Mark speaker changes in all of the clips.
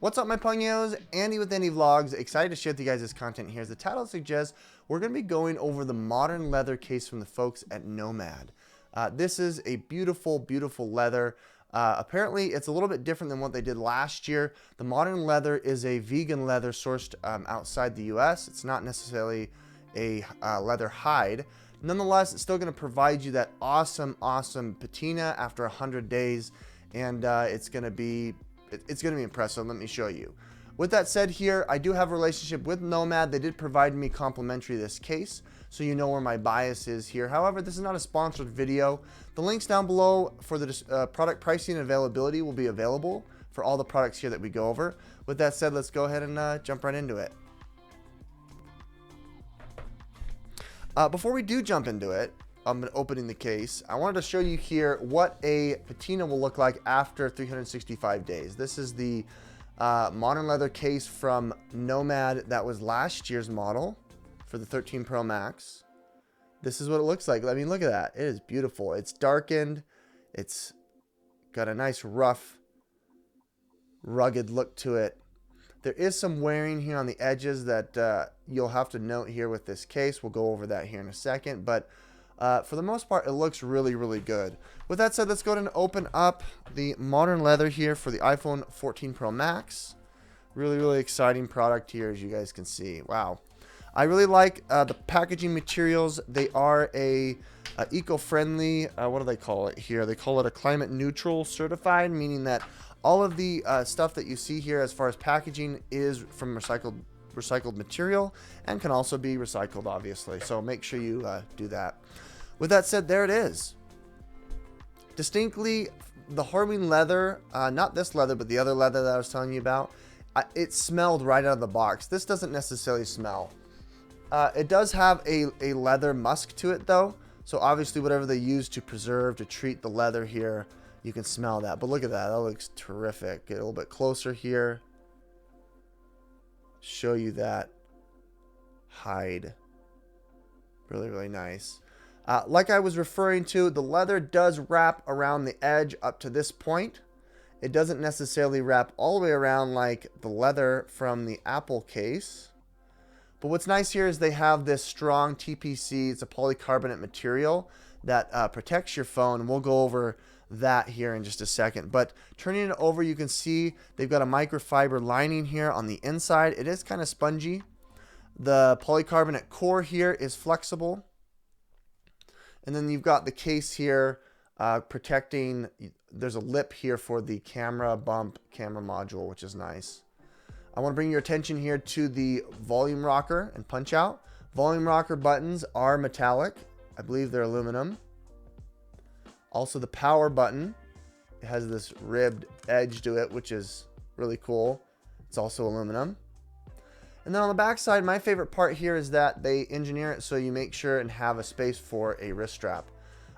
Speaker 1: What's up, my pugnos? Andy with Andy Vlogs. Excited to share with you guys this content here. As the title suggests, we're going to be going over the modern leather case from the folks at Nomad. This is a beautiful, beautiful leather. Apparently, it's a little bit different than what they did last year. The modern leather is a vegan leather sourced outside the US. It's not necessarily a leather hide. Nonetheless, it's still going to provide you that awesome, awesome patina after 100 days, and it's going to be impressive. Let me show you. With that said, here I do have a relationship with Nomad. They did provide me complimentary this case, so you know where my bias is here. However, this is not a sponsored video. The links down below for the product pricing and availability will be available for all the products here that we go over. With that said, let's go ahead and jump right into it. Before we do jump into it, I'm opening the case. I wanted to show you here what a patina will look like after 365 days. This is the modern leather case from Nomad that was last year's model for the 13 Pro Max. This is what it looks like. I mean, look at that. It is beautiful. It's darkened. It's got a nice rough, rugged look to it. There is some wearing here on the edges that you'll have to note here with this case. We'll go over that here in a second, but for the most part, it looks really, really good. With that said, let's go ahead and open up the modern leather here for the iPhone 14 Pro Max. Really, really exciting product here, as you guys can see. Wow. I really like the packaging materials. They are a eco-friendly, what do they call it here? They call it a climate neutral certified, meaning that all of the stuff that you see here as far as packaging is from recycled material and can also be recycled, obviously. So make sure you do that. With that said, there it is. Distinctly the Harween leather, not this leather, but the other leather that I was telling you about. It smelled right out of the box. This doesn't necessarily smell. It does have a leather musk to it though. So obviously whatever they use to preserve, to treat the leather here, you can smell that. But look at that. That looks terrific. Get a little bit closer here. Show you that hide. Really, really nice. Like I was referring to, the leather does wrap around the edge up to this point. It doesn't necessarily wrap all the way around like the leather from the Apple case. But what's nice here is they have this strong TPC. It's a polycarbonate material that protects your phone. We'll go over that here in just a second. But turning it over, you can see they've got a microfiber lining here on the inside. It is kind of spongy. The polycarbonate core here is flexible. And then you've got the case here protecting. There's a lip here for the camera module, which is nice. I want to bring your attention here to the volume rocker and punch out. Volume rocker buttons are metallic. I believe they're aluminum. Also, the power button, it has this ribbed edge to it, which is really cool. It's also aluminum. And then on the back side, my favorite part here is that they engineer it so you make sure and have a space for a wrist strap.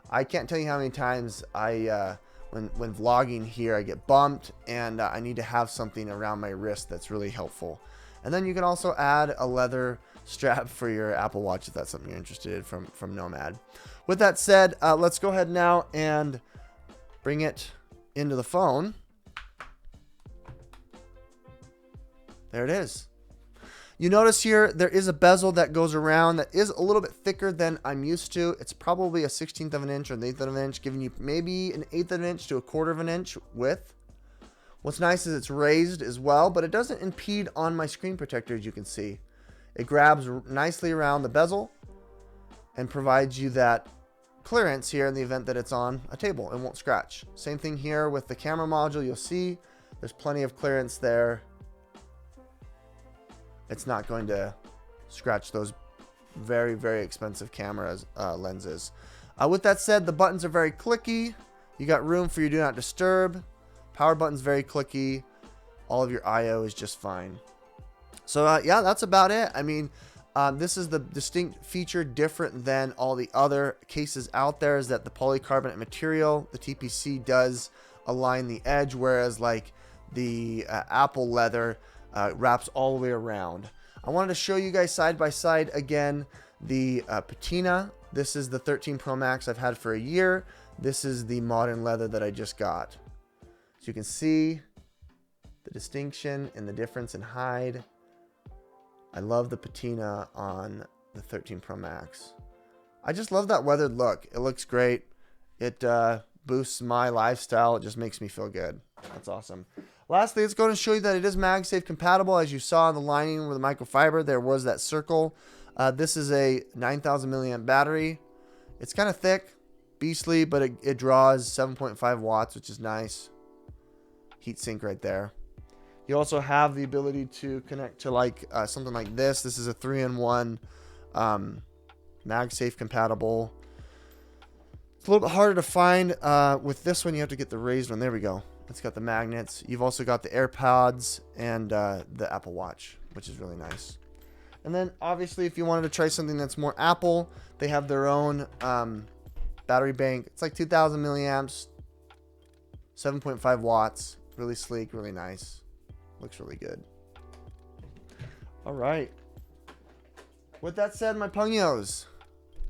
Speaker 1: I can't tell you how many times when vlogging here, I get bumped and I need to have something around my wrist that's really helpful. And then you can also add a leather strap for your Apple Watch if that's something you're interested in from Nomad. With that said, let's go ahead now and bring it into the phone. There it is. You notice here there is a bezel that goes around that is a little bit thicker than I'm used to. It's probably a 1/16 of an inch or an 1/8 of an inch, giving you maybe an 1/8 of an inch to a 1/4 of an inch width. What's nice is it's raised as well, but it doesn't impede on my screen protector, as you can see. It grabs nicely around the bezel and provides you that clearance here in the event that it's on a table and won't scratch. Same thing here with the camera module. You'll see there's plenty of clearance there. It's not going to scratch those very, very expensive cameras lenses. With that said, the buttons are very clicky. You got room for your do not disturb. Power button's very clicky. All of your I/O is just fine. So yeah, that's about it. I mean, this is the distinct feature different than all the other cases out there, is that the polycarbonate material, the TPC, does align the edge, whereas like the Apple leather wraps all the way around. I wanted to show you guys side by side again the patina. This is the 13 Pro Max I've had for a year. This is the modern leather that I just got. So you can see the distinction and the difference in hide. I love the patina on the 13 Pro Max. I just love that weathered look. It looks great. It boosts my lifestyle. It just makes me feel good. That's awesome. Lastly, let's go and show you that it is Magsafe compatible. As you saw in the lining with the microfiber, there was that circle. This is a 9,000 milliamp battery. It's kind of thick, beastly, but it draws 7.5 watts, which is nice. Heat sink right there. You also have the ability to connect to like something like this. This is a 3-in-1 Magsafe compatible. It's a little bit harder to find. With this one, you have to get the raised one. There we go. It's got the magnets. You've also got the AirPods and the Apple Watch, which is really nice. And then, obviously, if you wanted to try something that's more Apple, they have their own battery bank. It's like 2,000 milliamps, 7.5 watts. Really sleek, really nice. Looks really good. All right. With that said, my punios,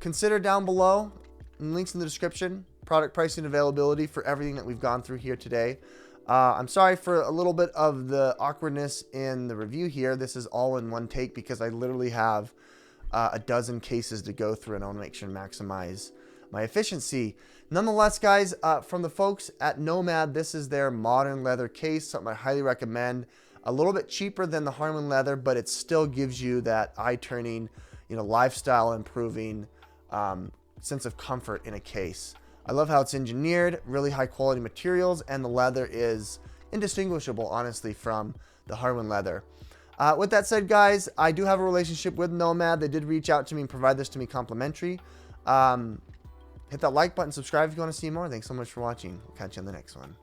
Speaker 1: consider down below, and links in the description, product pricing availability for everything that we've gone through here today. I'm sorry for a little bit of the awkwardness in the review here. This is all in one take because I literally have a dozen cases to go through, and I want to make sure and maximize my efficiency. Nonetheless, guys, from the folks at Nomad, this is their modern leather case, something I highly recommend. A little bit cheaper than the Harman leather, but it still gives you that eye-turning, lifestyle improving sense of comfort in a case. I love how it's engineered, really high quality materials, and the leather is indistinguishable, honestly, from the Harman leather. With that said, guys, I do have a relationship with Nomad. They did reach out to me and provide this to me complimentary. Hit that like button, subscribe if you want to see more. Thanks so much for watching. We'll catch you on the next one.